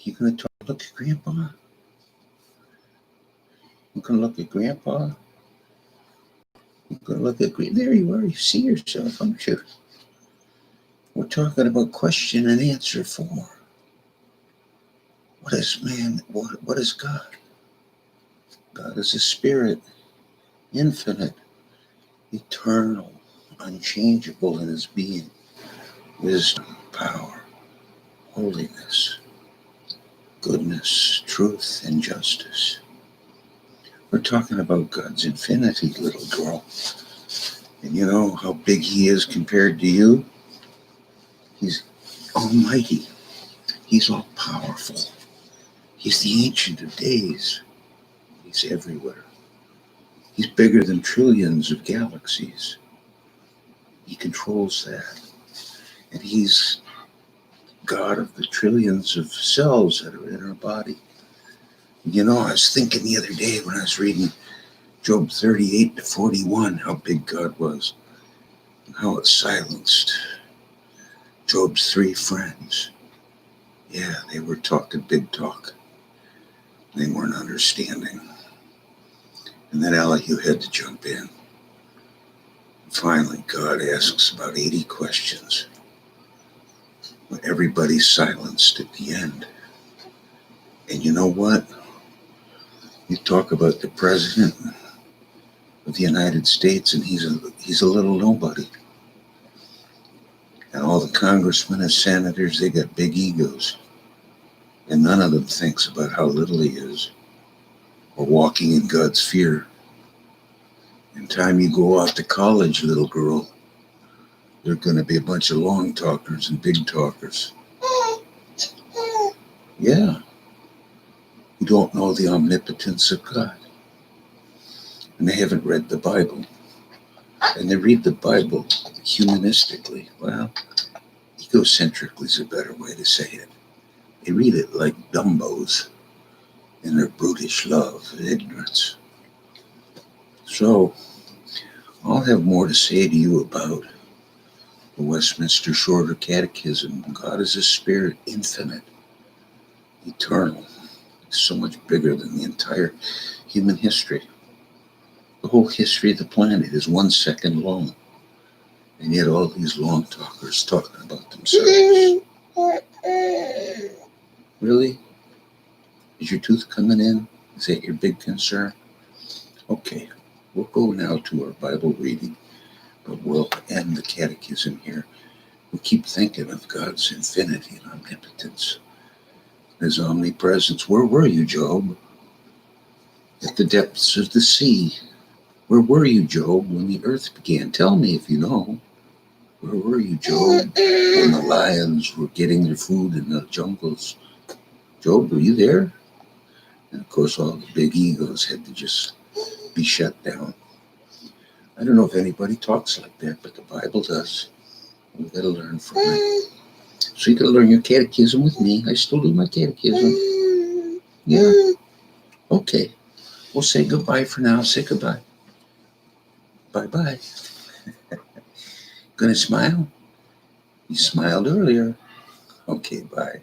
You gonna look at Grandpa? You gonna look at Grandpa? You gonna look at there you are. You see yourself, aren't you? We're talking about question and answer 4. What is man? What is God? God is a spirit, infinite, eternal, unchangeable in his being, wisdom, power, holiness, goodness, truth, and justice. We're talking about God's infinity, little girl. And you know how big he is compared to you? He's almighty. He's all powerful. He's the Ancient of Days. He's everywhere. He's bigger than trillions of galaxies. He controls that. And he's God of the trillions of cells that are in our body. You know, I was thinking the other day when I was reading Job 38 to 41, how big God was and how it silenced Job's 3 friends. Yeah, they were talking big talk. They weren't understanding. And then Elihu had to jump in. Finally, God asks about 80 questions. When everybody's silenced at the end. And you know what? You talk about the president of the United States, and he's a little nobody. And all the congressmen and senators, they got big egos. And none of them thinks about how little he is, or walking in God's fear. In time you go off to college, little girl, there are going to be a bunch of long talkers and big talkers. Yeah. You don't know the omnipotence of God. And they haven't read the Bible. And they read the Bible humanistically. Well, egocentrically is a better way to say it. They read it like dumbos in their brutish love and ignorance. So, I'll have more to say to you about the Westminster Shorter Catechism. God is a spirit, infinite, eternal. So much bigger than the entire human history. The whole history of the planet is 1 second long. And yet all these long talkers talking about themselves. Really? Is your tooth coming in? Is that your big concern? Okay, we'll go now to our Bible reading, but we'll end the catechism here. We'll keep thinking of God's infinity and omnipotence, his omnipresence. Where were you, Job? At the depths of the sea. Where were you, Job, when the earth began? Tell me if you know. Where were you, Job, when the lions were getting their food in the jungles? Job, were you there? And of course, all the big egos had to just be shut down. I don't know if anybody talks like that, but the Bible does. We've got to learn from it. So you can learn your catechism with me. I still do my catechism. Yeah. Okay. We'll say goodbye for now. Say goodbye. Bye-bye. Gonna smile? You smiled earlier. Okay, bye.